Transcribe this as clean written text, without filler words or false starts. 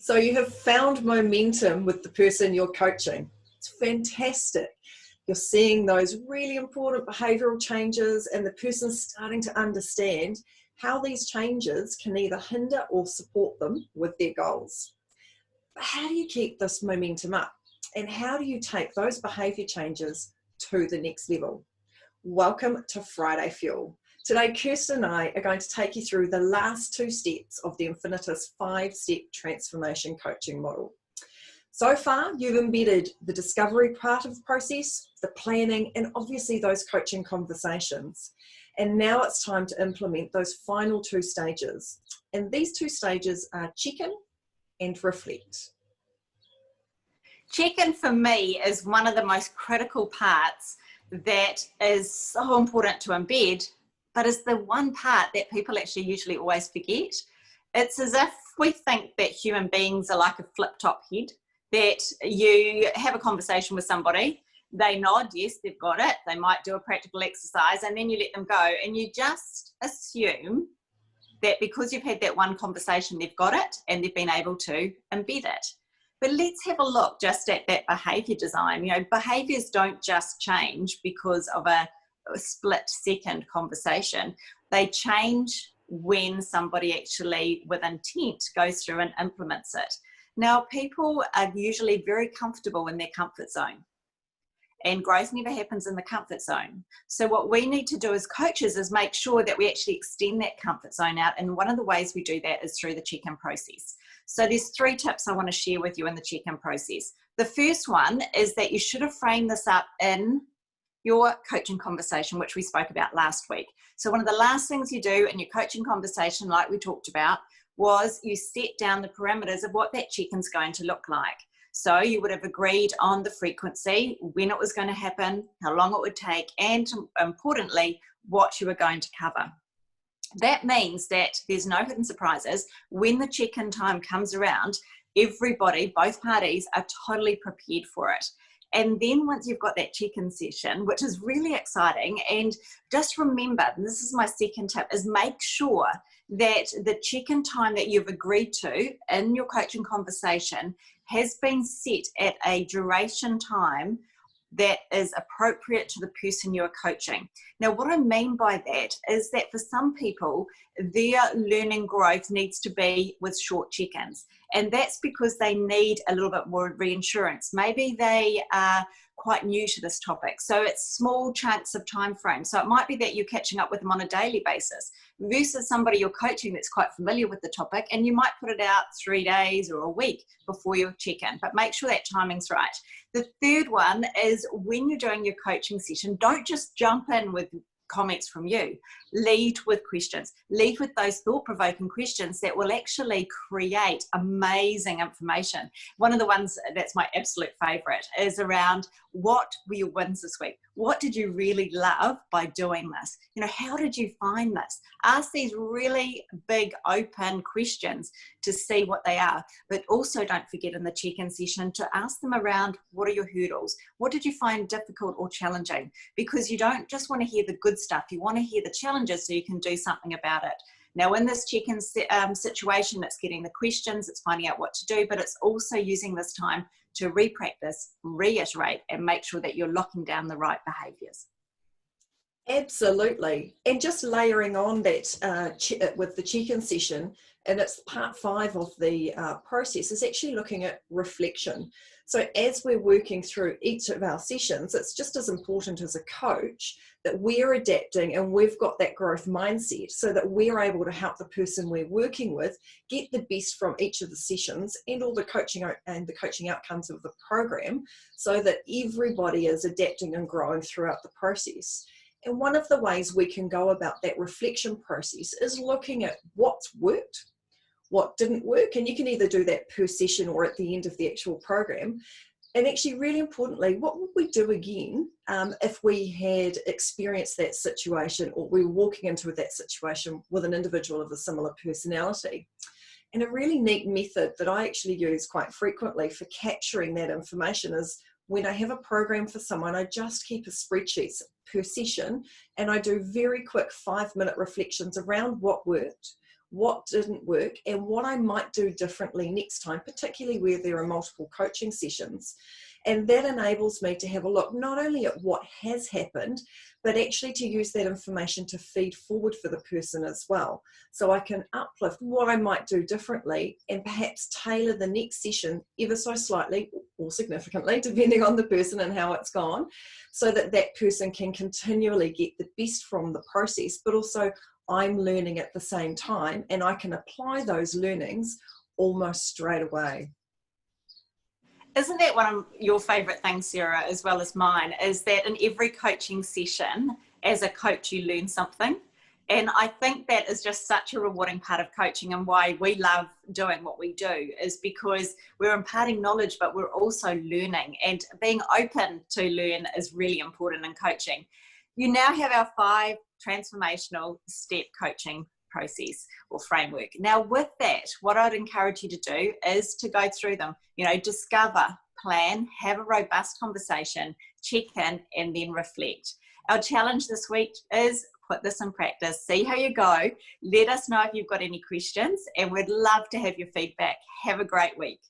So you have found momentum with the person you're coaching. It's fantastic. You're seeing those really important behavioral changes and the person's starting to understand how these changes can either hinder or support them with their goals. But how do you keep this momentum up? And how do you take those behavior changes to the next level? Welcome to Friday Fuel. Today, Kirsten and I are going to take you through the last two steps of the Infinitus 5-step transformation coaching model. So far, you've embedded the discovery part of the process, the planning, and obviously those coaching conversations. And now it's time to implement those final two stages. And these two stages are check-in and reflect. Check-in for me is one of the most critical parts that is so important to embed, but is the one part that people actually usually always forget. It's as if we think that human beings are like a flip-top head, that you have a conversation with somebody, they nod, yes, they've got it, they might do a practical exercise, and then you let them go, and you just assume that because you've had that one conversation, they've got it, and they've been able to embed it. But let's have a look just at that behavior design. You know, behaviors don't just change because of a split-second conversation. They change when somebody actually, with intent, goes through and implements it. Now, people are usually very comfortable in their comfort zone, and growth never happens in the comfort zone. So what we need to do as coaches is make sure that we actually extend that comfort zone out, and one of the ways we do that is through the check-in process. So there's 3 tips I want to share with you in the check-in process. The first one is that you should have framed this up in your coaching conversation, which we spoke about last week. So one of the last things you do in your coaching conversation, like we talked about, was you set down the parameters of what that check-in's going to look like. So you would have agreed on the frequency, when it was going to happen, how long it would take, and importantly, what you were going to cover. That means that there's no hidden surprises. When the check-in time comes around, everybody, both parties, are totally prepared for it. And then once you've got that check-in session, which is really exciting, and just remember, and this is my second tip, is make sure that the check-in time that you've agreed to in your coaching conversation has been set at a duration time that is appropriate to the person you're coaching. Now, what I mean by that is that for some people, their learning growth needs to be with short check-ins. And that's because they need a little bit more reinsurance. Maybe they are quite new to this topic. So it's small chunks of time frame. So it might be that you're catching up with them on a daily basis versus somebody you're coaching that's quite familiar with the topic, and you might put it out 3 days or a week before your check-in, but make sure that timing's right. The third one is when you're doing your coaching session, don't just jump in with comments from you. Lead with questions. Lead with those thought-provoking questions that will actually create amazing information. One of the ones that's my absolute favorite is around, what were your wins this week? What did you really love by doing this? You know, how did you find this? Ask these really big open questions to see what they are, but also don't forget in the check-in session to ask them around, what are your hurdles? What did you find difficult or challenging? Because you don't just want to hear the good stuff, you want to hear the challenges so you can do something about it. Now, in this check-in situation, it's getting the questions, it's finding out what to do, but it's also using this time to re-practice, reiterate, and make sure that you're locking down the right behaviours. Absolutely. And just layering on that with the check-in session, and it's part 5 of the process, is actually looking at reflection. So as we're working through each of our sessions, it's just as important as a coach that we're adapting and we've got that growth mindset so that we're able to help the person we're working with get the best from each of the sessions and all the coaching and the coaching outcomes of the program, so that everybody is adapting and growing throughout the process. And one of the ways we can go about that reflection process is looking at what's worked, what didn't work, and you can either do that per session or at the end of the actual program. And actually, really importantly, what would we do again if we had experienced that situation, or we were walking into that situation with an individual of a similar personality? And a really neat method that I actually use quite frequently for capturing that information is, when I have a program for someone, I just keep a spreadsheet per session, and I do very quick 5-minute reflections around what worked, what didn't work, and what I might do differently next time, particularly where there are multiple coaching sessions. And that enables me to have a look not only at what has happened, but actually to use that information to feed forward for the person as well. So I can uplift what I might do differently and perhaps tailor the next session ever so slightly or significantly, depending on the person and how it's gone, so that that person can continually get the best from the process, but also I'm learning at the same time, and I can apply those learnings almost straight away. Isn't that one of your favourite things, Sarah, as well as mine, is that in every coaching session, as a coach, you learn something. And I think that is just such a rewarding part of coaching, and why we love doing what we do is because we're imparting knowledge, but we're also learning, and being open to learn is really important in coaching. You now have our 5 transformational step coaching process or framework. Now with that, what I'd encourage you to do is to go through them, discover, plan, have a robust conversation, check in, and then reflect. Our challenge this week is put this in practice, see how you go. Let us know if you've got any questions, and we'd love to have your feedback. Have a great week.